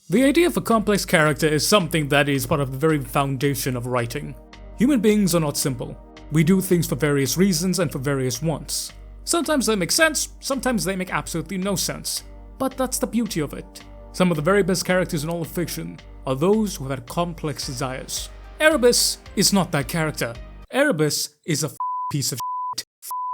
The idea of a complex character is something that is part of the very foundation of writing. Human beings are not simple. We do things for various reasons and for various wants. Sometimes they make sense, sometimes they make absolutely no sense. But that's the beauty of it. Some of the very best characters in all of fiction are those who have had complex desires. Erebus is not that character. Erebus is a piece of shit.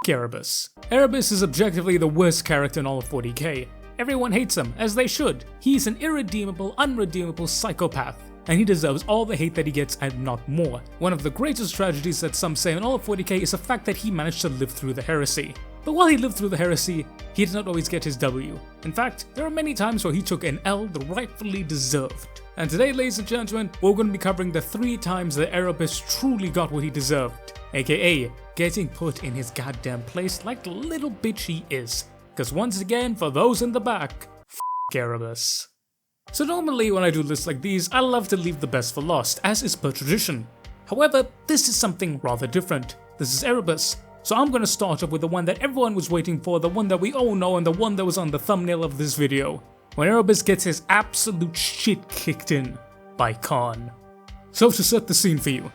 Erebus. Erebus is objectively the worst character in all of 40k. Everyone hates him, as they should. He's an irredeemable, unredeemable psychopath, and he deserves all the hate that he gets and not more. One of the greatest tragedies that some say in all of 40k is the fact that he managed to live through the heresy. But while he lived through the heresy, he did not always get his W. In fact, there are many times where he took an L that rightfully deserved. And today, ladies and gentlemen, we're going to be covering the 3 times that Arabus truly got what he deserved, aka getting put in his goddamn place like the little bitch he is. Because once again, for those in the back, Arabus. So normally when I do lists like these, I love to leave the best for last, as is per tradition. However, this is something rather different. This is Erebus, so I'm gonna start off with the one that everyone was waiting for, the one that we all know, and the one that was on the thumbnail of this video. When Erebus gets his absolute shit kicked in by Khan. So to set the scene for you,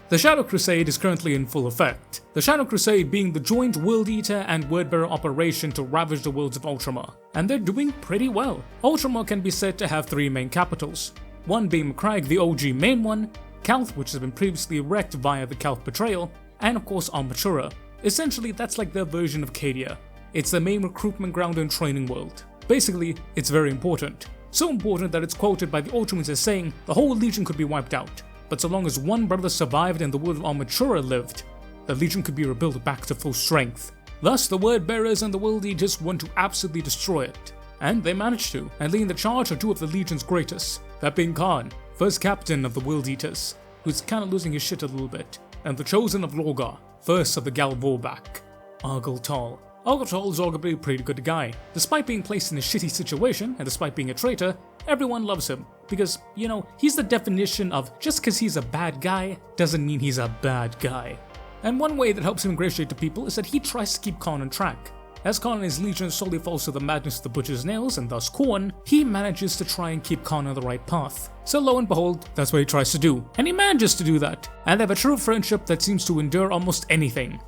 the Shadow Crusade is currently in full effect. The Shadow Crusade being the joint World Eater and Wordbearer operation to ravage the worlds of Ultramar, and they're doing pretty well. Ultramar can be said to have 3 main capitals, one being Macragge, the OG main one, Calth, which has been previously wrecked via the Calth betrayal, and of course Armatura. Essentially, that's like their version of Cadia. It's the main recruitment ground and training world. Basically, it's very important. So important that it's quoted by the Ultramans as saying the whole Legion could be wiped out. But so long as one brother survived and the world of Armatura lived, the Legion could be rebuilt back to full strength. Thus, the Word Bearers and the World Eaters want to absolutely destroy it. And they managed to, and leading the charge are 2 of the Legion's greatest, that being Khan, first captain of the World Eaters, who's kinda losing his shit a little bit, and the Chosen of Lorgar, first of the Galvorbak, Argel Tal. Argel Tal is arguably a pretty good guy. Despite being placed in a shitty situation, and despite being a traitor, everyone loves him. Because, you know, he's the definition of just because he's a bad guy doesn't mean he's a bad guy. And one way that helps him ingratiate to people is that he tries to keep Khan on track. As Khan and his legion slowly falls to the madness of the Butcher's Nails and thus Khorne, he manages to try and keep Khan on the right path. So lo and behold, that's what he tries to do. And he manages to do that. And they have a true friendship that seems to endure almost anything.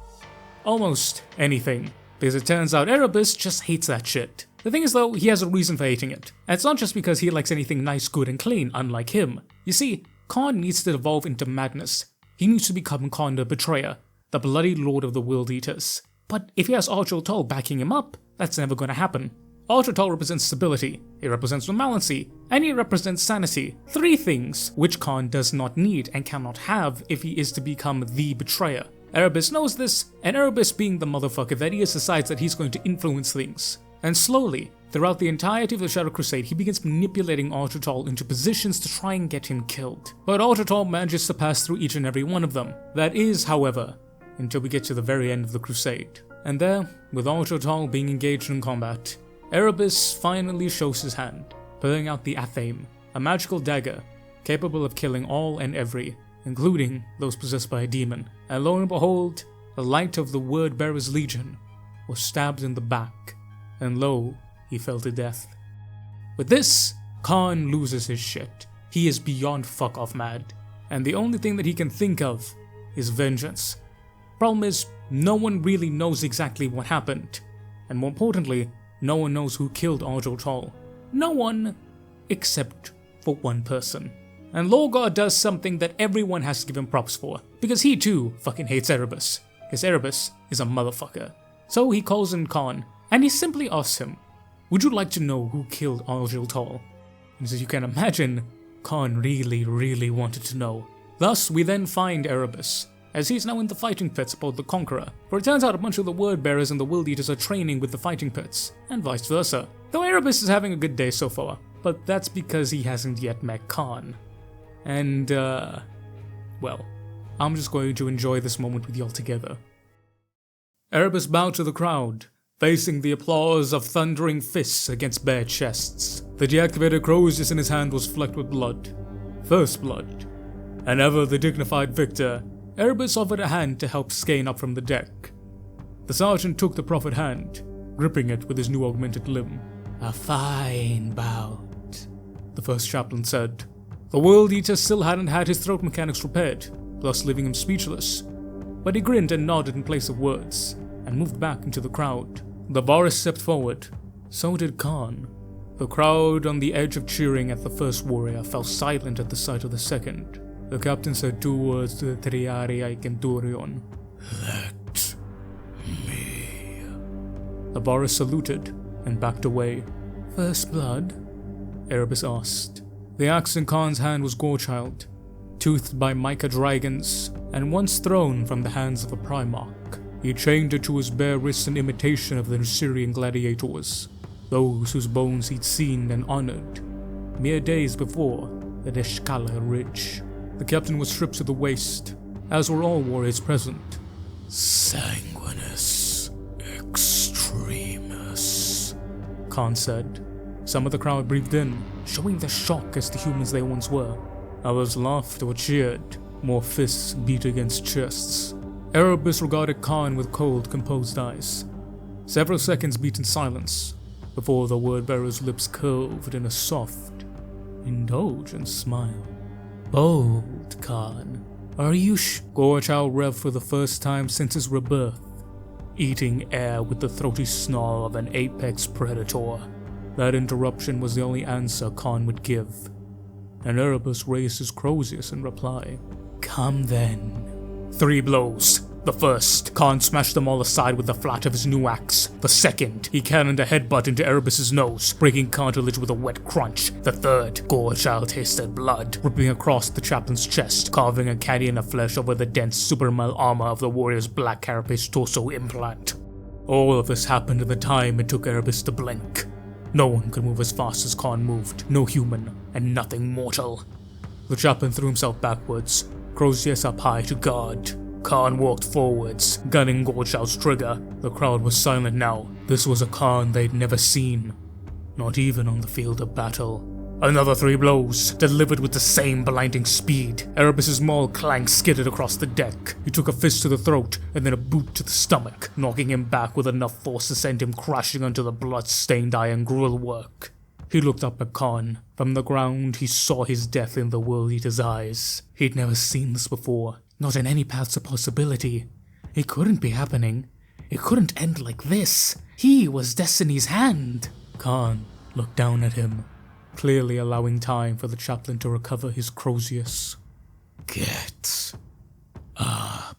Almost anything. Because it turns out Erebus just hates that shit. The thing is though, he has a reason for hating it. And it's not just because he likes anything nice, good and clean, unlike him. You see, Khan needs to evolve into madness. He needs to become Khan the Betrayer, the bloody lord of the World Eaters. But if he has Argel Tal backing him up, that's never going to happen. Argel Tal represents stability, it represents normalcy, and it represents sanity. 3 things which Khan does not need and cannot have if he is to become the Betrayer. Arabus knows this, and Arabus being the motherfucker that he is decides that he's going to influence things. And slowly, throughout the entirety of the Shadow Crusade, he begins manipulating Argel Tal into positions to try and get him killed. But Argel Tal manages to pass through each and every one of them. That is, however, until we get to the very end of the Crusade. And there, with Argel Tal being engaged in combat, Erebus finally shows his hand, pulling out the Athame, a magical dagger capable of killing all and every, including those possessed by a demon. And lo and behold, the light of the Word Bearer's Legion was stabbed in the back, and lo, he fell to death. With this, Khan loses his shit. He is beyond fuck off mad, and the only thing that he can think of is vengeance. Problem is, no one really knows exactly what happened, and more importantly, no one knows who killed Argel Tal. No one, except for one person. And Lorgar does something that everyone has to give him props for, because he too fucking hates Erebus, because Erebus is a motherfucker. So he calls in Khan, and he simply asks him, would you like to know who killed Argel Tal? And as you can imagine, Khan really wanted to know. Thus, we then find Erebus, as he's now in the fighting pits aboard the Conqueror, for it turns out a bunch of the Word Bearers and the World Eaters are training with the fighting pits, and vice versa. Though Erebus is having a good day so far, but that's because he hasn't yet met Khan. And, well, I'm just going to enjoy this moment with y'all together. Erebus bowed to the crowd, facing the applause of thundering fists against bare chests. The deactivated Crozius in his hand was flecked with blood. First blood. And ever the dignified victor, Erebus offered a hand to help Skane up from the deck. The sergeant took the proffered hand, gripping it with his new augmented limb. A fine bout. the first chaplain said. The World Eater still hadn't had his throat mechanics repaired, thus leaving him speechless. But he grinned and nodded in place of words, and moved back into the crowd. The Varus stepped forward. So did Khan. The crowd on the edge of cheering at the first warrior fell silent at the sight of the second. The captain said 2 words to the Triarii Centurion. Let me. The Varus saluted and backed away. First blood? Erebus asked. The axe in Khan's hand was Gorechild, toothed by mica dragons, and once thrown from the hands of a Primarch. He chained it to his bare wrist in imitation of the Syrian gladiators, those whose bones he'd seen and honored mere days before at Eshkala Ridge. The captain was stripped to the waist, as were all warriors present. Sanguinous extremis, Khan said. Some of the crowd breathed in, showing their shock as the humans they once were. Others laughed or cheered, more fists beat against chests. Erebus regarded Khan with cold, composed eyes. Several seconds beat in silence, before the word-bearer's lips curved in a soft, indulgent smile. Bold, Khan. Are you Gorechild revved for the first time since his rebirth, eating air with the throaty snarl of an apex predator. That interruption was the only answer Khan would give, and Arabus raised his crozius in reply. Come then. 3 blows. The first, Khan smashed them all aside with the flat of his new axe. The second, he cannoned a headbutt into Erebus's nose, breaking cartilage with a wet crunch. The third, Gorechild tasted blood, ripping across the chaplain's chest, carving a canyon of flesh over the dense supermal armor of the warrior's black carapace torso implant. All of this happened in the time it took Erebus to blink. No one could move as fast as Khan moved, no human, and nothing mortal. The chaplain threw himself backwards, crozius up high to guard. Khan walked forwards, gunning Gorechild's trigger. The crowd was silent now. This was a Khan they'd never seen, not even on the field of battle. Another 3 blows, delivered with the same blinding speed. Erebus's maul clank skidded across the deck. He took a fist to the throat, and then a boot to the stomach, knocking him back with enough force to send him crashing onto the blood-stained iron grillwork. He looked up at Khan. From the ground, he saw his death in the World Eater's eyes. He'd never seen this before, not in any paths of possibility. It couldn't be happening. It couldn't end like this. He was Destiny's hand. Khan looked down at him, clearly allowing time for the chaplain to recover his crozius. Get up.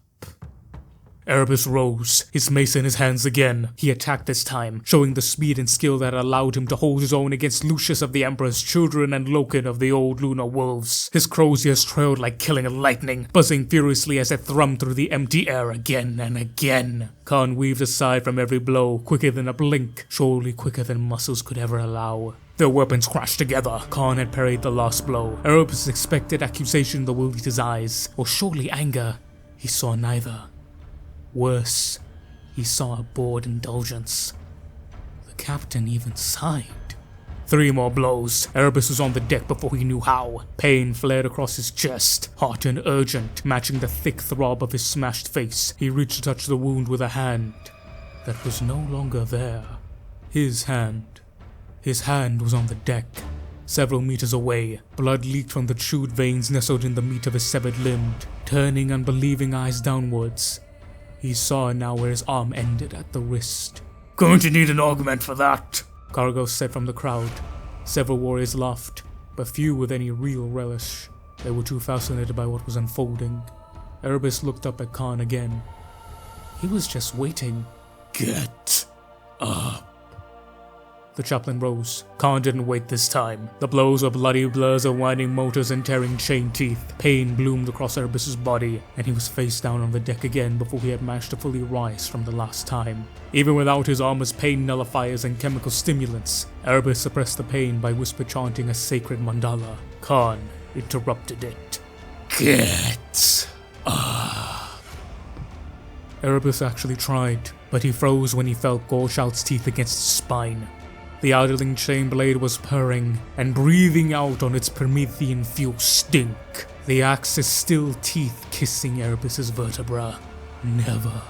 Arabus rose, his mace in his hands again. He attacked this time, showing the speed and skill that allowed him to hold his own against Lucius of the Emperor's children and Loken of the old lunar wolves. His crozius trailed like killing lightning, buzzing furiously as it thrummed through the empty air again and again. Khan weaved aside from every blow, quicker than a blink, surely quicker than muscles could ever allow. Their weapons crashed together. Khan had parried the last blow. Arabus expected accusation in the World Eater's eyes, or surely anger. He saw neither. Worse, he saw a bored indulgence. The captain even sighed. 3 more blows. Arabus was on the deck before he knew how. Pain flared across his chest, hot and urgent, matching the thick throb of his smashed face. He reached to touch the wound with a hand that was no longer there. His hand. His hand was on the deck, several meters away. Blood leaked from the chewed veins nestled in the meat of his severed limb. Turning unbelieving eyes downwards, he saw now where his arm ended at the wrist. Going to need an augment for that, Cargo said from the crowd. Several warriors laughed, but few with any real relish. They were too fascinated by what was unfolding. Erebus looked up at Khan again. He was just waiting. Get up. The chaplain rose. Khan didn't wait this time. The blows were bloody blurs of winding motors and tearing chain teeth. Pain bloomed across Erebus's body, and he was face down on the deck again before he had managed to fully rise from the last time. Even without his armor's pain nullifiers and chemical stimulants, Arabus suppressed the pain by whisper chanting a sacred mandala. Khan interrupted it. Get up. Erebus actually tried, but he froze when he felt Gorechild's teeth against his spine. The idling chain blade was purring and breathing out on its Promethean fuel stink. The axe's still teeth kissing Erebus's vertebra. Never,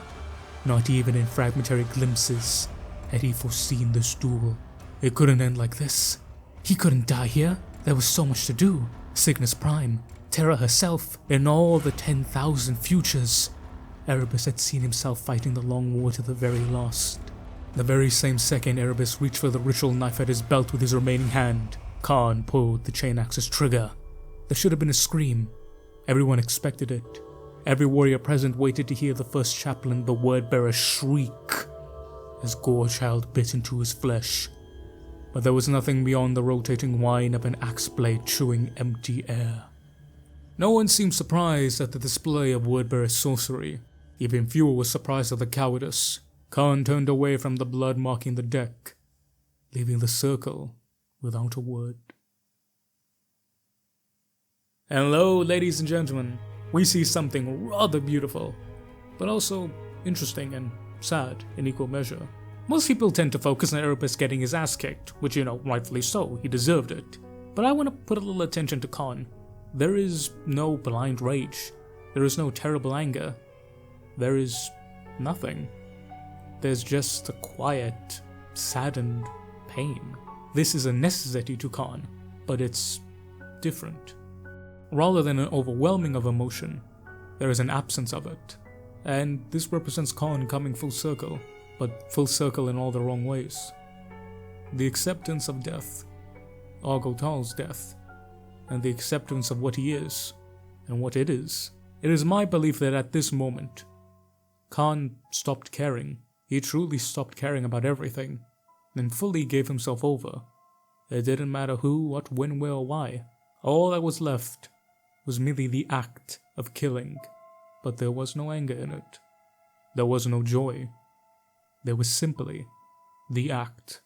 not even in fragmentary glimpses, had he foreseen this duel. It couldn't end like this. He couldn't die here. There was so much to do. Cygnus Prime, Terra herself, in all the 10,000 futures. Erebus had seen himself fighting the Long War to the very last. The very same second Erebus reached for the ritual knife at his belt with his remaining hand, Khan pulled the chain axe's trigger. There should have been a scream. Everyone expected it. Every warrior present waited to hear the first chaplain, the word-bearer, shriek as Gorechild bit into his flesh. But there was nothing beyond the rotating whine of an axe blade chewing empty air. No one seemed surprised at the display of word-bearer's sorcery. Even fewer were surprised at the cowardice. Khan turned away from the blood marking the deck, leaving the circle without a word. Hello, ladies and gentlemen. We see something rather beautiful, but also interesting and sad in equal measure. Most people tend to focus on Erebus getting his ass kicked, which, rightfully so, he deserved it. But I want to put a little attention to Khan. There is no blind rage. There is no terrible anger. There is nothing. There's just a quiet, saddened pain. This is a necessity to Khan, but it's different. Rather than an overwhelming of emotion, there is an absence of it. And this represents Khan coming full circle, but full circle in all the wrong ways. The acceptance of death, Argotal's death, and the acceptance of what he is, and what it is. It is my belief that at this moment, Khan stopped caring. He truly stopped caring about everything, and fully gave himself over. It didn't matter who, what, when, where, or why. All that was left was merely the act of killing, but there was no anger in it. There was no joy. There was simply the act.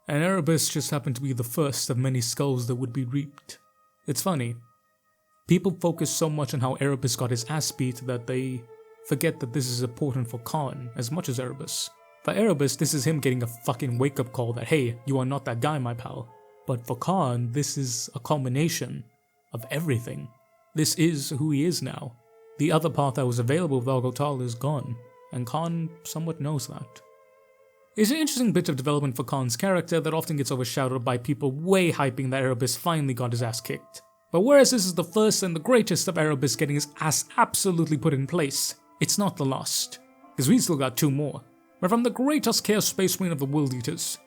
And Arabus just happened to be the first of many skulls that would be reaped. It's funny. People focus so much on how Arabus got his ass beat that they forget that this is important for Khan as much as Erebus. For Erebus, this is him getting a fucking wake-up call that, hey, you are not that guy, my pal. But for Khan, this is a culmination of everything. This is who he is now. The other path that was available with Argotal is gone, and Khan somewhat knows that. It's an interesting bit of development for Khan's character that often gets overshadowed by people way hyping that Erebus finally got his ass kicked. But whereas this is the first and the greatest of Erebus getting his ass absolutely put in place, it's not the last, because we still got two more. But from the greatest Chaos Space Marine of the World Eaters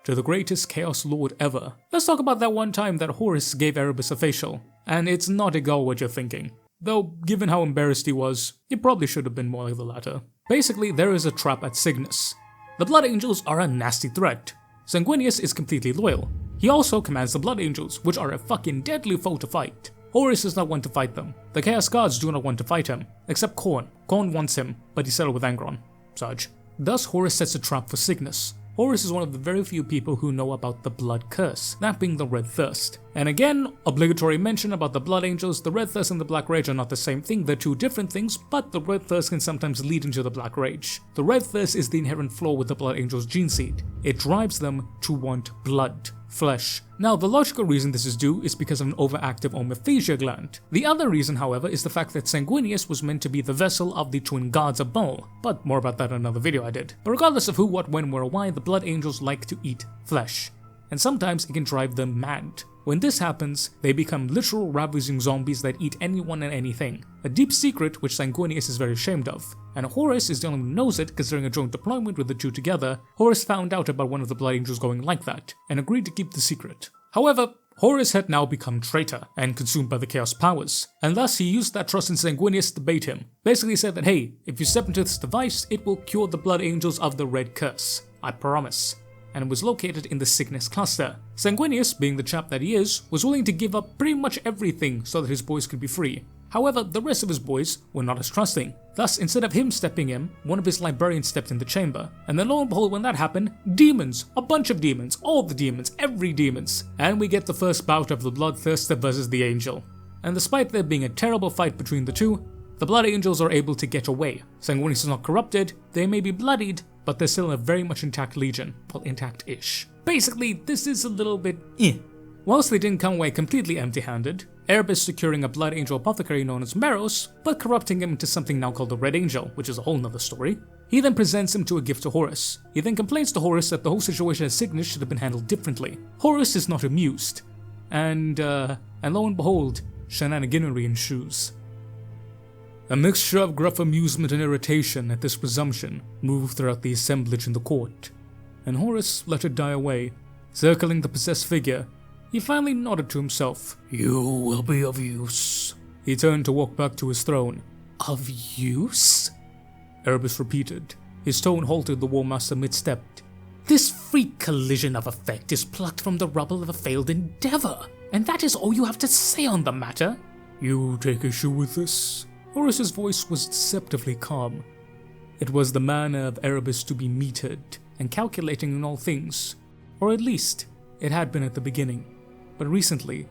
to the greatest Chaos Lord ever, let's talk about that one time that Horus gave Erebus a facial. And it's not at all what you're thinking. Though, given how embarrassed he was, it probably should have been more like the latter. Basically, there is a trap at Cygnus. The Blood Angels are a nasty threat. Sanguinius is completely loyal. He also commands the Blood Angels, which are a fucking deadly foe to fight. Horus is not one to fight them. The Chaos Gods do not want to fight him, except Khorne. Khorne wants him, but he settled with Angron. Such. Thus, Horus sets a trap for Cygnus. Horus is one of the very few people who know about the Blood Curse, that being the Red Thirst. And again, obligatory mention about the Blood Angels, the Red Thirst and the Black Rage are not the same thing, they're two different things, but the Red Thirst can sometimes lead into the Black Rage. The Red Thirst is the inherent flaw with the Blood Angels' gene seed. It drives them to want blood, flesh. Now, the logical reason this is due is because of an overactive omophagia gland. The other reason, however, is the fact that Sanguinius was meant to be the vessel of the twin gods of Baal, but more about that in another video I did. But regardless of who, what, when, where, or why, the Blood Angels like to eat flesh. And sometimes it can drive them mad. When this happens, they become literal ravaging zombies that eat anyone and anything. A deep secret which Sanguinius is very ashamed of. And Horus is the only one who knows it, because during a joint deployment with the two together, Horus found out about one of the Blood Angels going like that, and agreed to keep the secret. However, Horus had now become traitor, and consumed by the Chaos powers, and thus he used that trust in Sanguinius to bait him. Basically said that, hey, if you step into this device, it will cure the Blood Angels of the Red Curse. I promise. And it was located in the Cygnus cluster. Sanguinius, being the chap that he is, was willing to give up pretty much everything so that his boys could be free. However, the rest of his boys were not as trusting. Thus, instead of him stepping in, one of his librarians stepped in the chamber. And then lo and behold, when that happened, demons, a bunch of demons, all the demons, every demons. And we get the first bout of the Bloodthirster versus the Angel. And despite there being a terrible fight between the two, the Blood Angels are able to get away. Sanguinius is not corrupted, they may be bloodied, but they're still a very much intact legion. Well, intact-ish. Basically, this is a little bit Whilst they didn't come away completely empty-handed, Erebus securing a Blood Angel apothecary known as Markos, but corrupting him into something now called the Red Angel, which is a whole nother story. He then presents him to a gift to Horus. He then complains to Horus that the whole situation at Cygnus should have been handled differently. Horus is not amused. and lo and behold, shenaniganery ensues. A mixture of gruff amusement and irritation at this presumption moved throughout the assemblage in the court, and Horus let it die away. Circling the possessed figure, he finally nodded to himself. "You will be of use." He turned to walk back to his throne. "Of use?" Erebus repeated. His tone halted the War Master mid-step. "This freak collision of effect is plucked from the rubble of a failed endeavor, and that is all you have to say on the matter." "You take issue with this?" Horus's voice was deceptively calm. It was the manner of Erebus to be metered and calculating in all things, or at least it had been at the beginning. But recently,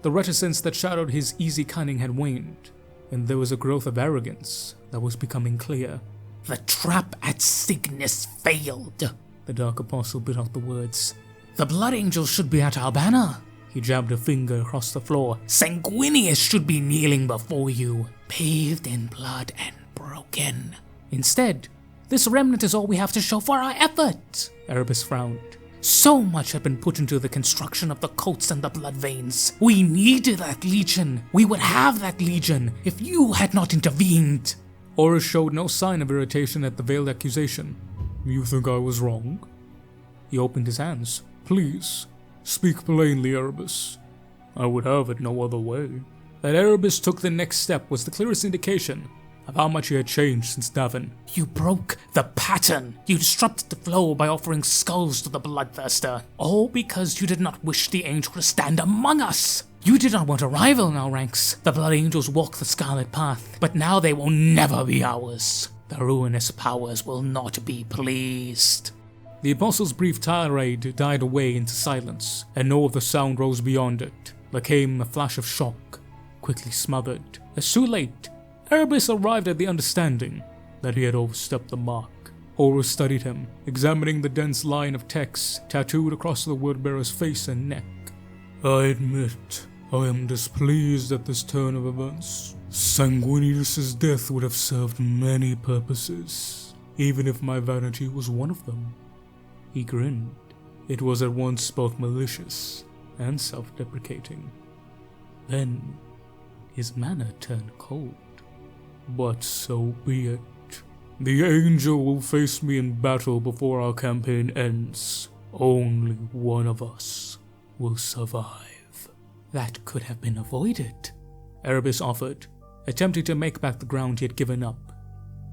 the reticence that shadowed his easy cunning had waned, and there was a growth of arrogance that was becoming clear. "The trap at Cygnus failed." The Dark Apostle bit out the words. "The Blood Angels should be at our banner." He jabbed a finger across the floor. "Sanguinius should be kneeling before you, bathed in blood and broken. Instead, this remnant is all we have to show for our effort." Arabus frowned. "So much had been put into the construction of the cults and the blood veins. We needed that legion. We would have that legion if you had not intervened." Horus showed no sign of irritation at the veiled accusation. "You think I was wrong?" He opened his hands. "Please, speak plainly, Erebus. I would have it no other way." That Erebus took the next step was the clearest indication of how much he had changed since Davin. "You broke the pattern. You disrupted the flow by offering skulls to the bloodthirster, all because you did not wish the angel to stand among us. You did not want a rival in our ranks. The Blood Angels walk the Scarlet Path, but now they will never be ours. The ruinous powers will not be pleased." The Apostle's brief tirade died away into silence, and no other sound rose beyond it. There came a flash of shock, quickly smothered, as too late, Erebus arrived at the understanding that he had overstepped the mark. Horus studied him, examining the dense line of text tattooed across the wordbearer's face and neck. "I admit, I am displeased at this turn of events. Sanguinius's death would have served many purposes, even if my vanity was one of them." He grinned. It was at once both malicious and self-deprecating. Then his manner turned cold. "But so be it. The angel will face me in battle before our campaign ends. Only one of us will survive." "That could have been avoided," Arabus offered, attempting to make back the ground he had given up.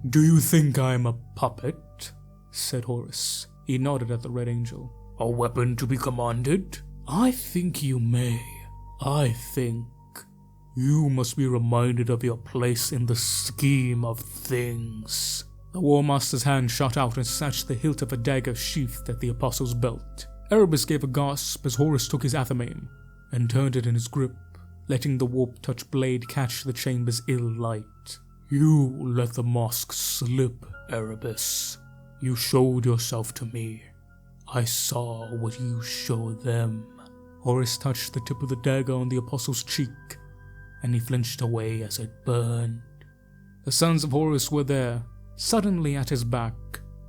"Do you think I'm a puppet?" said Horus. He nodded at the Red Angel. "A weapon to be commanded? I think you may. I think you must be reminded of your place in the scheme of things." The War Master's hand shot out and snatched the hilt of a dagger sheathed at the Apostle's belt. Erebus gave a gasp as Horus took his athame aim and turned it in his grip, letting the warp-touch blade catch the chamber's ill light. "You let the mask slip, Erebus. You showed yourself to me. I saw what you showed them." Horus touched the tip of the dagger on the Apostle's cheek, and he flinched away as it burned. The sons of Horus were there, suddenly at his back,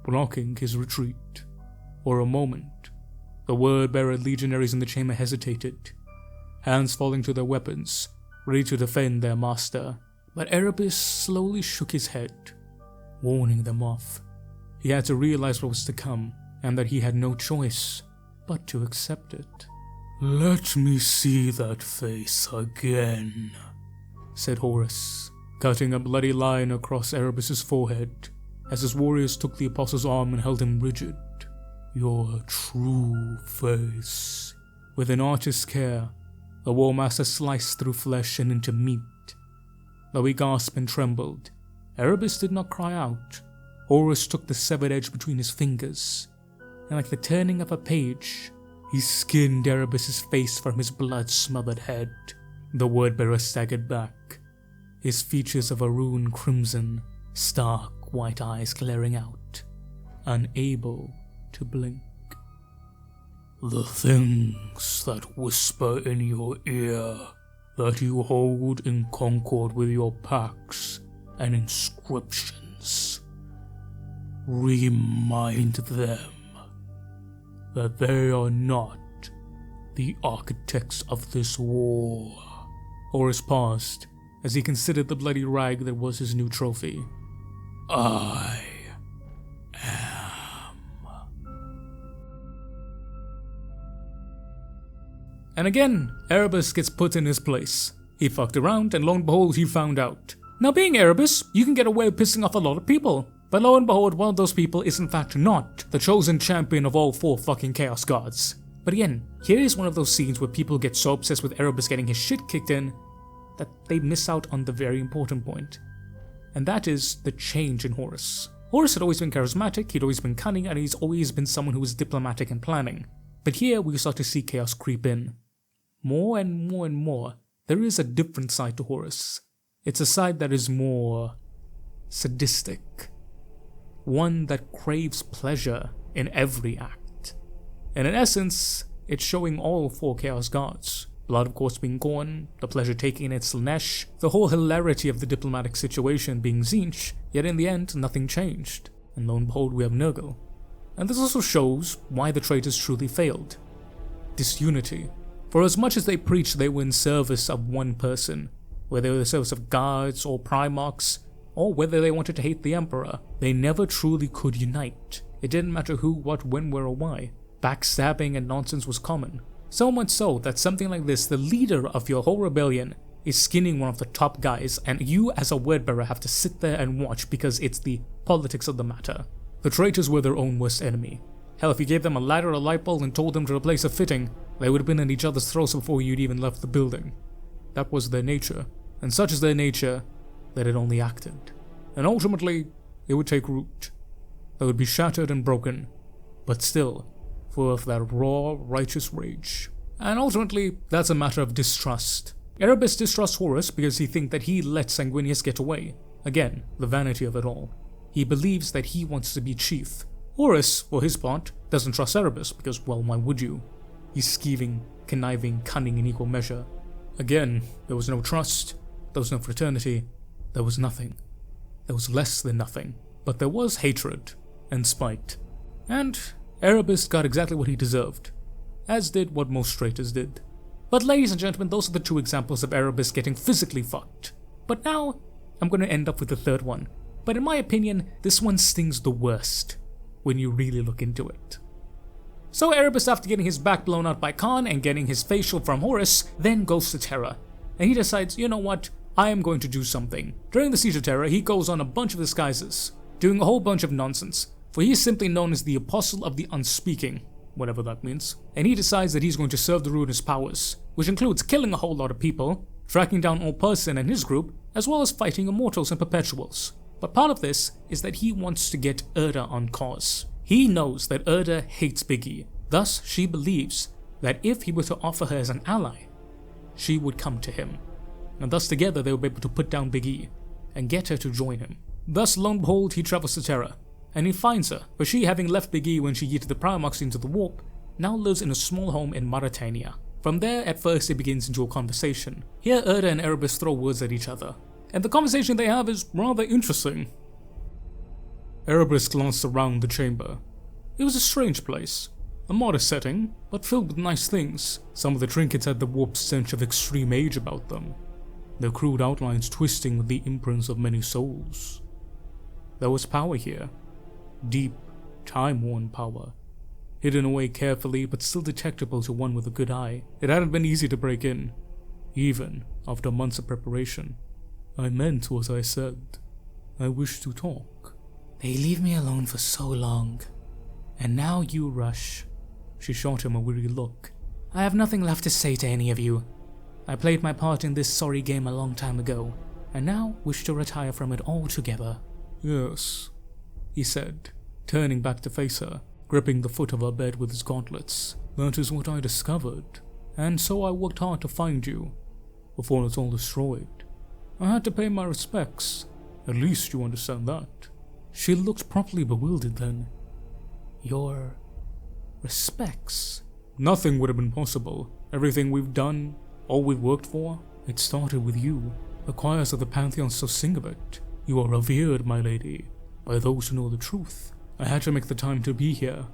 blocking his retreat. For a moment, the word-bearer legionaries in the chamber hesitated, hands falling to their weapons, ready to defend their master. But Erebus slowly shook his head, warning them off. He had to realize what was to come, and that he had no choice but to accept it. "Let me see that face again," said Horus, cutting a bloody line across Erebus's forehead as his warriors took the Apostle's arm and held him rigid. "Your true face." With an artist's care, the War Master sliced through flesh and into meat. Though he gasped and trembled, Erebus did not cry out. Horus took the severed edge between his fingers, and like the turning of a page, he skinned Erebus's face from his blood-smothered head. The word-bearer staggered back, his features of a ruined crimson, stark white eyes glaring out, unable to blink. "The things that whisper in your ear, that you hold in concord with your pacts and inscriptions, remind them that they are not the architects of this war. Horus paused as he considered the bloody rag that was his new trophy. I am. And again, Erebus gets put in his place. He fucked around and lo and behold he found out. Now being Erebus, you can get away with pissing off a lot of people. But lo and behold, one of those people is in fact not the chosen champion of all 4 fucking Chaos Gods. But again, here is one of those scenes where people get so obsessed with Erebus getting his shit kicked in that they miss out on the very important point. And that is the change in Horus. Horus had always been charismatic, he'd always been cunning, and he's always been someone who was diplomatic and planning. But here we start to see chaos creep in. More and more and more, there is a different side to Horus. It's a side that is more sadistic. One that craves pleasure in every act. And in essence, it's showing all 4 Chaos Gods. Blood of course being Gorn, the pleasure taking in Slaanesh, the whole hilarity of the diplomatic situation being Tzeentch, yet in the end nothing changed. And lo and behold we have Nurgle. And this also shows why the traitors truly failed. Disunity. For as much as they preached they were in service of one person, whether they were in service of guards or primarchs, or whether they wanted to hate the Emperor, they never truly could unite. It didn't matter who, what, when, where or why. Backstabbing and nonsense was common. So much so that something like this, the leader of your whole rebellion, is skinning one of the top guys and you as a wordbearer have to sit there and watch because it's the politics of the matter. The traitors were their own worst enemy. Hell, if you gave them a ladder or a light bulb and told them to replace a fitting, they would have been in each other's throats before you'd even left the building. That was their nature, and such is their nature that it only acted. And ultimately, it would take root. They would be shattered and broken, but still, full of that raw, righteous rage. And ultimately, that's a matter of distrust. Erebus distrusts Horus because he thinks that he let Sanguinius get away. Again, the vanity of it all. He believes that he wants to be chief. Horus, for his part, doesn't trust Erebus because, well, why would you? He's scheming, conniving, cunning in equal measure. Again, there was no trust, there was no fraternity, there was nothing. There was less than nothing. But there was hatred and spite. And Arabus got exactly what he deserved, as did what most traitors did. But ladies and gentlemen, those are the 2 examples of Arabus getting physically fucked. But now, I'm going to end up with the 3rd one. But in my opinion, this one stings the worst when you really look into it. So Erebus, after getting his back blown out by Khan and getting his facial from Horus, then goes to Terra. And he decides, you know what, I am going to do something. During the Siege of Terra, he goes on a bunch of disguises, doing a whole bunch of nonsense, for he is simply known as the Apostle of the Unspeaking, whatever that means. And he decides that he's going to serve the ruinous powers, which includes killing a whole lot of people, tracking down All Person and his group, as well as fighting Immortals and Perpetuals. But part of this is that he wants to get Erda on cause. He knows that Erda hates Big E, thus she believes that if he were to offer her as an ally, she would come to him. And thus together they will be able to put down Big E and get her to join him. Thus, lo and behold, he travels to Terra, and he finds her, but she, having left Big E when she yeeted the Primarchs into the warp, now lives in a small home in Mauritania. From there, at first it begins into a conversation. Here Erda and Erebus throw words at each other, and the conversation they have is rather interesting. Erebus glanced around the chamber. It was a strange place. A modest setting, but filled with nice things. Some of the trinkets had the warped stench of extreme age about them, their crude outlines twisting with the imprints of many souls. There was power here. Deep, time-worn power. Hidden away carefully, but still detectable to one with a good eye. It hadn't been easy to break in, even after months of preparation. I meant what I said. I wish to talk. They leave me alone for so long, and now you rush. She shot him a weary look. I have nothing left to say to any of you. I played my part in this sorry game a long time ago, and now wish to retire from it altogether. Yes, he said, turning back to face her, gripping the foot of her bed with his gauntlets. That is what I discovered, and so I worked hard to find you, before it's all destroyed. I had to pay my respects. At least you understand that. She looked properly bewildered then. Your respects? Nothing would have been possible. Everything we've done, all we've worked for, it started with you. The choirs of the Pantheon still sing of it. You are revered, my lady, by those who know the truth. I had to make the time to be here,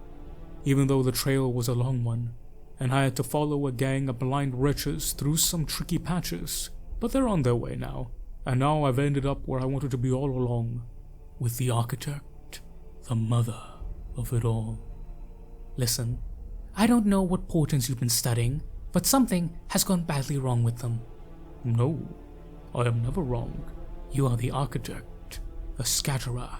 even though the trail was a long one, and I had to follow a gang of blind wretches through some tricky patches. But they're on their way now, and now I've ended up where I wanted to be all along, with the architect, the mother of it all. Listen, I don't know what portents you've been studying, but something has gone badly wrong with them. No, I am never wrong. You are the architect, the scatterer,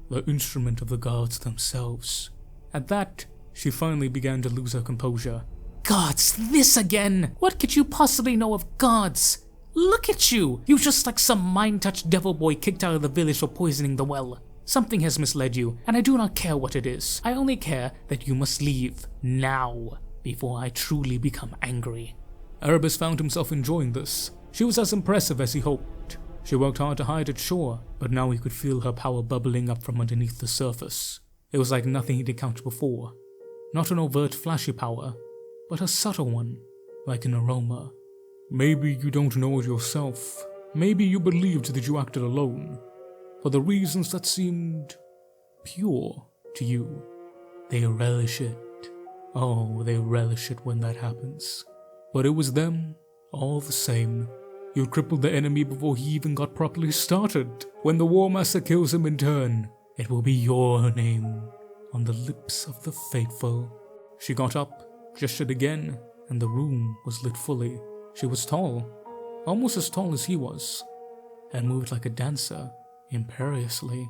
the instrument of the gods themselves. At that, she finally began to lose her composure. Gods, this again! What could you possibly know of gods? Look at you! You're just like some mind-touched devil boy kicked out of the village for poisoning the well. Something has misled you, and I do not care what it is. I only care that you must leave now, before I truly become angry. Arabus found himself enjoying this. She was as impressive as he hoped. She worked hard to hide it, sure, but now he could feel her power bubbling up from underneath the surface. It was like nothing he'd encountered before. Not an overt, flashy power, but a subtle one, like an aroma. Maybe you don't know it yourself. Maybe you believed that you acted alone, for the reasons that seemed pure to you. They relish it. Oh, they relish it when that happens. But it was them, all the same. You crippled the enemy before he even got properly started. When the War Master kills him in turn, it will be your name on the lips of the faithful. She got up, gestured again, and the room was lit fully. She was tall, almost as tall as he was, and moved like a dancer, imperiously.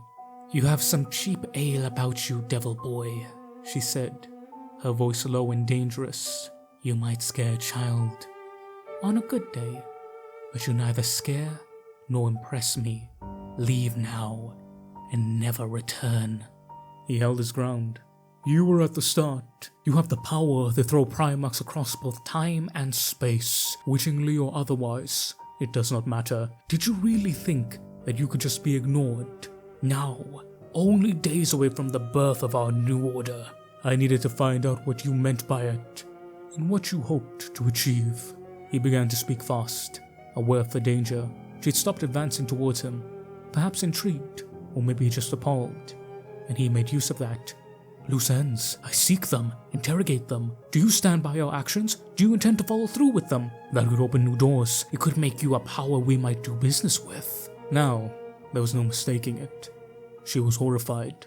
You have some cheap ale about you, devil boy, she said, her voice low and dangerous. You might scare a child on a good day, but you neither scare nor impress me. Leave now and never return. He held his ground. You were at the start. You have the power to throw Primarchs across both time and space, wittingly or otherwise. It does not matter. Did you really think that you could just be ignored? Now, only days away from the birth of our new order, I needed to find out what you meant by it, and what you hoped to achieve. He began to speak fast, aware of the danger. She'd stopped advancing towards him, perhaps intrigued, or maybe just appalled, and he made use of that. Loose ends. I seek them, interrogate them. Do you stand by your actions? Do you intend to follow through with them? That could open new doors. It could make you a power we might do business with. Now, there was no mistaking it. She was horrified.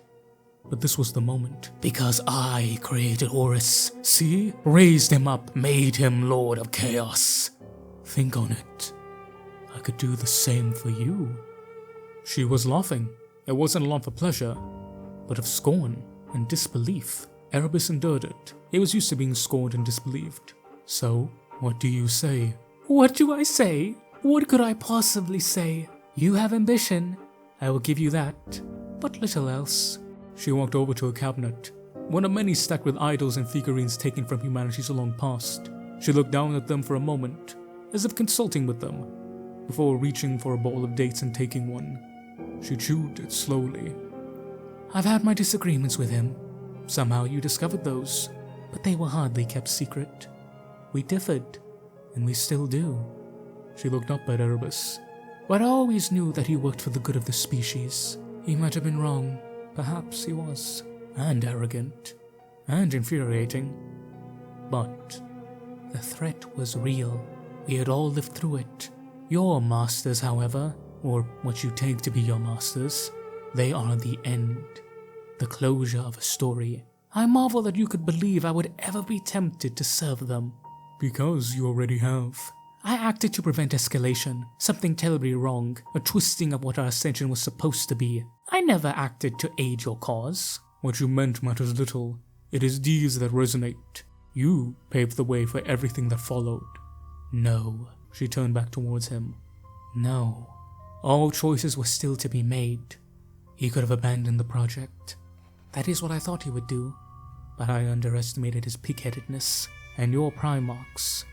But this was the moment. Because I created Horus. See? Raised him up, made him Lord of Chaos. Think on it. I could do the same for you. She was laughing. It wasn't a laugh of pleasure, but of scorn and disbelief. Erebus endured it. He was used to being scorned and disbelieved. So, what do you say? What do I say? What could I possibly say? You have ambition. I will give you that, but little else. She walked over to a cabinet, one of many stacked with idols and figurines taken from humanity's long past. She looked down at them for a moment, as if consulting with them, before reaching for a bowl of dates and taking one. She chewed it slowly. I've had my disagreements with him. Somehow you discovered those, but they were hardly kept secret. We differed, and we still do. She looked up at Arabus. But I always knew that he worked for the good of the species. He might have been wrong. Perhaps he was. And arrogant. And infuriating. But the threat was real. We had all lived through it. Your masters, however, or what you take to be your masters, they are the end. The closure of a story. I marvel that you could believe I would ever be tempted to serve them. Because you already have. I acted to prevent escalation, something terribly wrong, a twisting of what our ascension was supposed to be. I never acted to aid your cause. What you meant matters little. It is deeds that resonate. You paved the way for everything that followed. No. She turned back towards him. No. All choices were still to be made. He could have abandoned the project. That is what I thought he would do. But I underestimated his pig-headedness. And your Primarchs,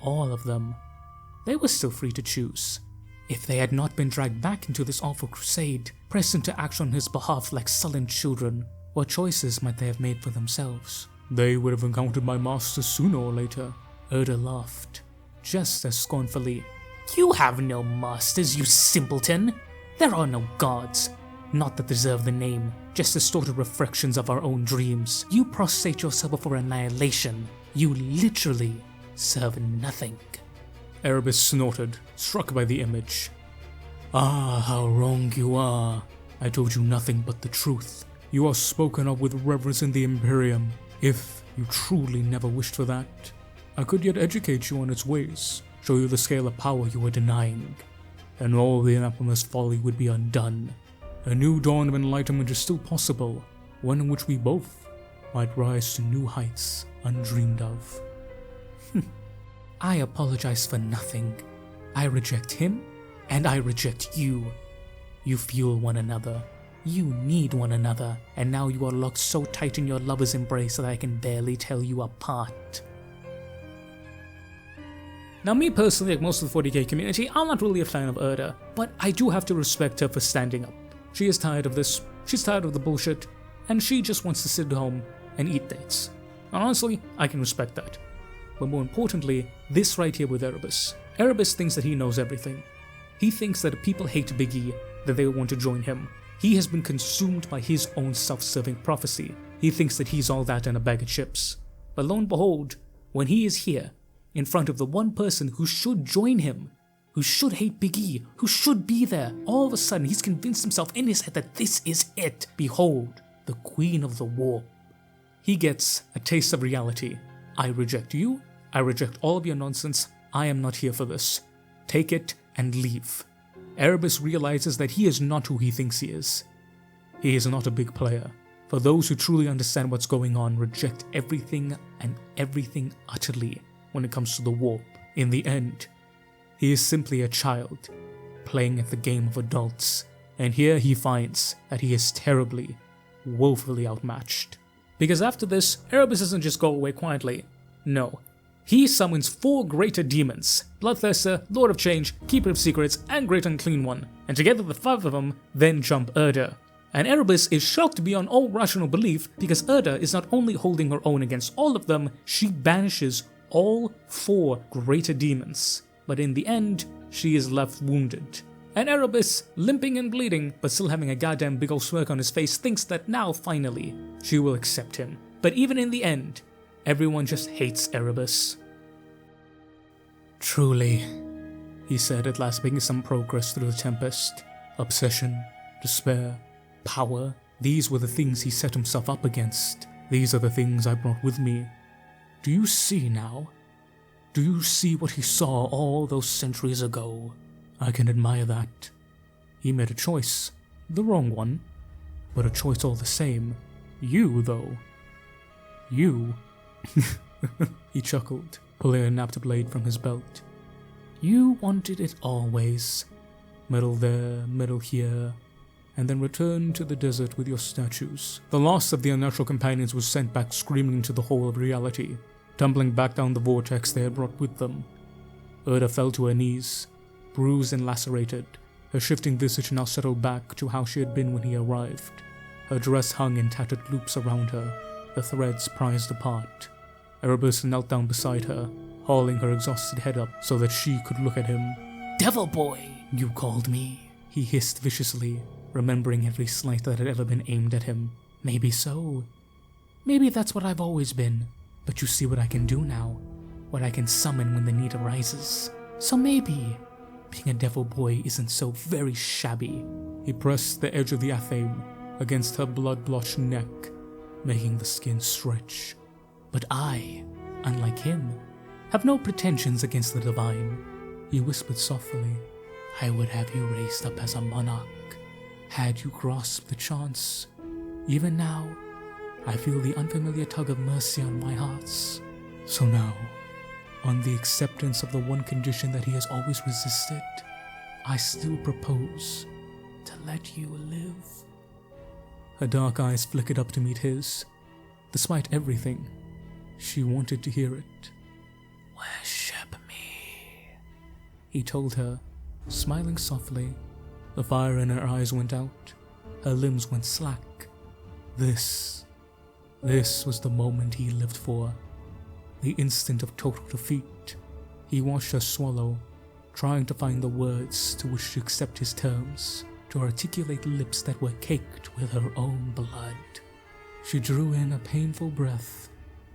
all of them, they were still free to choose. If they had not been dragged back into this awful crusade, pressed into action on his behalf like sullen children, what choices might they have made for themselves? They would have encountered my master sooner or later. Erda laughed, just as scornfully. You have no masters, you simpleton! There are no gods. Not that deserve the name, just distorted reflections of our own dreams. You prostrate yourself before annihilation. You literally serve nothing." Erebus snorted, struck by the image. "Ah, how wrong you are. I told you nothing but the truth. You are spoken of with reverence in the Imperium. If you truly never wished for that, I could yet educate you on its ways, show you the scale of power you were denying, and all the anathema's folly would be undone. A new dawn of enlightenment is still possible, one in which we both might rise to new heights undreamed of." "I apologize for nothing. I reject him, and I reject you. You fuel one another. You need one another, and now you are locked so tight in your lover's embrace that I can barely tell you apart." Now me personally, like most of the 40k community, I'm not really a fan of Erda, but I do have to respect her for standing up. She is tired of this, she's tired of the bullshit, and she just wants to sit at home and eat dates. And honestly, I can respect that. But more importantly, this right here with Erebus. Erebus thinks that he knows everything. He thinks that if people hate Big E, that they will want to join him. He has been consumed by his own self-serving prophecy. He thinks that he's all that and a bag of chips. But lo and behold, when he is here, in front of the one person who should join him, who should hate Big E, who should be there, all of a sudden he's convinced himself in his head that this is it. Behold, the Queen of the Warp. He gets a taste of reality. I reject you. I reject all of your nonsense. I am not here for this. Take it and leave. Arabus realizes that he is not who he thinks he is. He is not a big player. For those who truly understand what's going on, reject everything and everything utterly when it comes to the warp. In the end, he is simply a child playing at the game of adults. And here he finds that he is terribly, woefully outmatched. Because after this, Erebus doesn't just go away quietly. No. He summons 4 greater demons, Bloodthirster, Lord of Change, Keeper of Secrets, and Great Unclean One, and together the 5 of them then jump Erda. And Erebus is shocked beyond all rational belief because Erda is not only holding her own against all of them, she banishes all 4 greater demons. But in the end, she is left wounded. And Erebus, limping and bleeding, but still having a goddamn big ol' smirk on his face, thinks that now finally she will accept him. But even in the end, everyone just hates Erebus. "Truly," he said at last, making some progress through the tempest. Obsession, despair, power, these were the things he set himself up against. These are the things I brought with me. Do you see now? Do you see what he saw all those centuries ago? I can admire that. He made a choice, the wrong one, but a choice all the same. You, though. You... He chuckled, pulling a napped blade from his belt. You wanted it always. Metal there, metal here, and then returned to the desert with your statues. The last of the unnatural companions was sent back screaming into the hole of reality, tumbling back down the vortex they had brought with them. Erda fell to her knees, bruised and lacerated, her shifting visage now settled back to how she had been when he arrived. Her dress hung in tattered loops around her, the threads prized apart. Arabus knelt down beside her, hauling her exhausted head up so that she could look at him. "Devil boy, you called me," he hissed viciously, remembering every slight that had ever been aimed at him. "Maybe so. Maybe that's what I've always been. But you see what I can do now, what I can summon when the need arises. So maybe being a devil boy isn't so very shabby." He pressed the edge of the athame against her blood-blotched neck, making the skin stretch. "But I, unlike him, have no pretensions against the divine," he whispered softly. "I would have you raised up as a monarch, had you grasped the chance. Even now, I feel the unfamiliar tug of mercy on my hearts. So now, on the acceptance of the one condition that he has always resisted, I still propose to let you live." Her dark eyes flickered up to meet his. Despite everything, she wanted to hear it. "Worship me," he told her, smiling softly. The fire in her eyes went out. Her limbs went slack. This was the moment he lived for. The instant of total defeat. He watched her swallow, trying to find the words to which to accept his terms, to articulate lips that were caked with her own blood. She drew in a painful breath,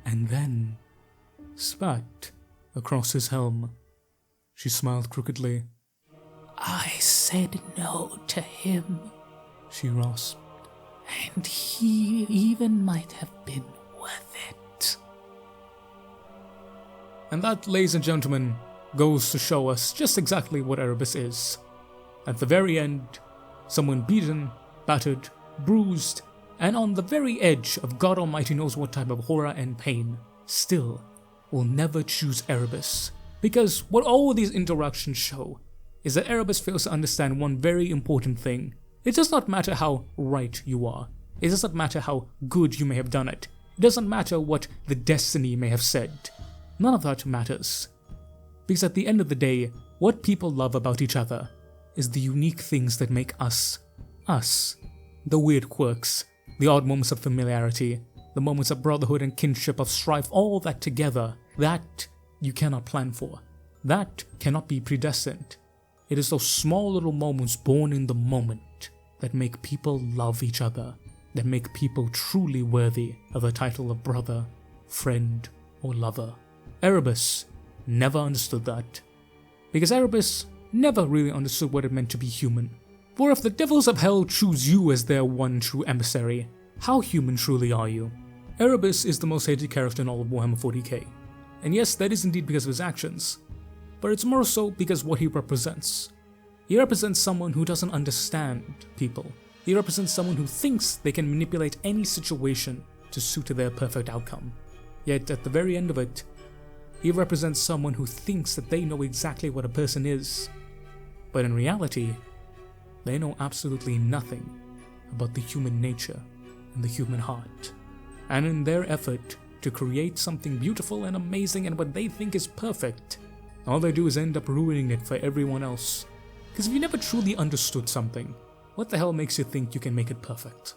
and then spat across his helm. She smiled crookedly. I said no to him, she rasped, and he even might have been worth it. And that, ladies and gentlemen, goes to show us just exactly what Erebus is. At the very end, someone beaten, battered, bruised, and on the very edge of God Almighty knows what type of horror and pain, still will never choose Arabus. Because what all these interactions show is that Erebus fails to understand one very important thing. It does not matter how right you are. It does not matter how good you may have done it. It doesn't matter what the destiny may have said. None of that matters. Because at the end of the day, what people love about each other is the unique things that make us, us. The weird quirks, the odd moments of familiarity, the moments of brotherhood and kinship, of strife, all that together, that you cannot plan for. That cannot be predestined. It is those small little moments born in the moment that make people love each other, that make people truly worthy of the title of brother, friend, or lover. Erebus never understood that, because Erebus never really understood what it meant to be human. For if the devils of hell choose you as their one true emissary, how human truly are you? Erebus is the most hated character in all of Warhammer 40k. And yes, that is indeed because of his actions, but it's more so because what he represents. He represents someone who doesn't understand people. He represents someone who thinks they can manipulate any situation to suit their perfect outcome. Yet at the very end of it, he represents someone who thinks that they know exactly what a person is, but in reality, they know absolutely nothing about the human nature and the human heart. And in their effort to create something beautiful and amazing and what they think is perfect, all they do is end up ruining it for everyone else. Because if you never truly understood something, what the hell makes you think you can make it perfect?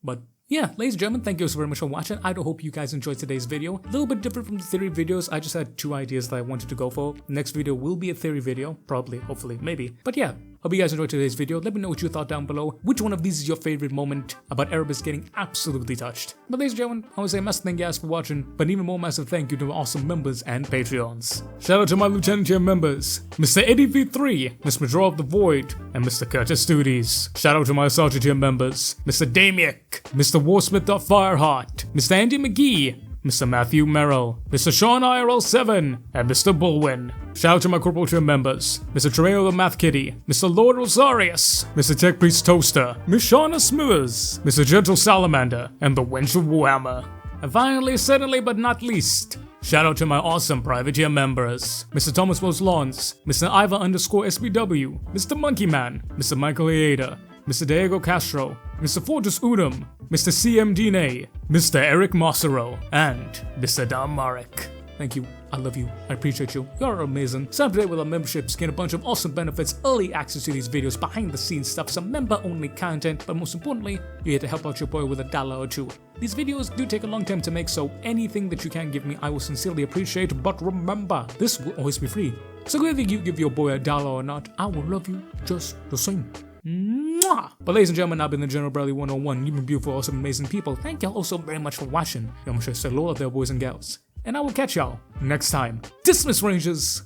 But yeah, ladies and gentlemen, thank you so very much for watching. I do hope you guys enjoyed today's video. A little bit different from the theory videos. I just had 2 ideas that I wanted to go for. Next video will be a theory video. Probably, hopefully, maybe. But yeah, hope you guys enjoyed today's video. Let me know what you thought down below. Which one of these is your favorite moment about Erebus getting absolutely touched? But ladies and gentlemen, I want to say a massive thank you guys for watching, but even more massive thank you to my awesome members and Patreons. Shout out to my Lieutenant tier members, Mr. Eddie V3, Mr. Major of the Void, and Mr. Curtis Studies. Shout out to my Sergeant tier members, Mr. Damiek, Mr. Warsmith.Fireheart, Mr. Andy McGee, Mr. Matthew Merrill, Mr. Sean IRL7, and Mr. Bullwin. Shout out to my Corporal tier members, Mr. Tremaine the Math Kitty, Mr. Lord Rosarius, Mr. Tech Priest Toaster, Miss Shauna Smithers, Mr. Gentle Salamander, and the Wench of Warhammer. And finally, certainly but not least, shout out to my awesome private tier members, Mr. Thomas Wells Lawns, Mr. Iva_SBW, Mr. Monkey Man, Mr. Michael Ieda, Mr. Diego Castro, Mr. Fortus Udom, Mr. CM Dine, Mr. Eric Mossero, and Mr. Dom Marek. Thank you, I love you, I appreciate you, you're amazing. Sign up today with our memberships, get a bunch of awesome benefits, early access to these videos, behind the scenes stuff, some member only content, but most importantly, you're here to help out your boy with $1 or $2. These videos do take a long time to make, so anything that you can give me I will sincerely appreciate, but remember, this will always be free. So whether you give your boy $1 or not, I will love you just the same. Mwah! But ladies and gentlemen, I've been the General Bradley 101. You've been beautiful, awesome, amazing people. Thank y'all all so very much for watching. Y'all make sure to say hello out there, boys and gals. And I will catch y'all next time. Dismiss, Rangers!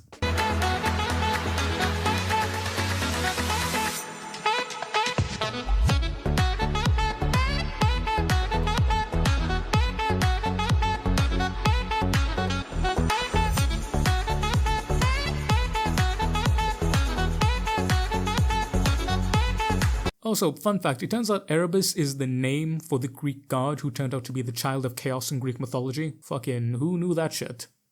Also, fun fact, it turns out Erebus is the name for the Greek god who turned out to be the child of chaos in Greek mythology. Fucking who knew that shit?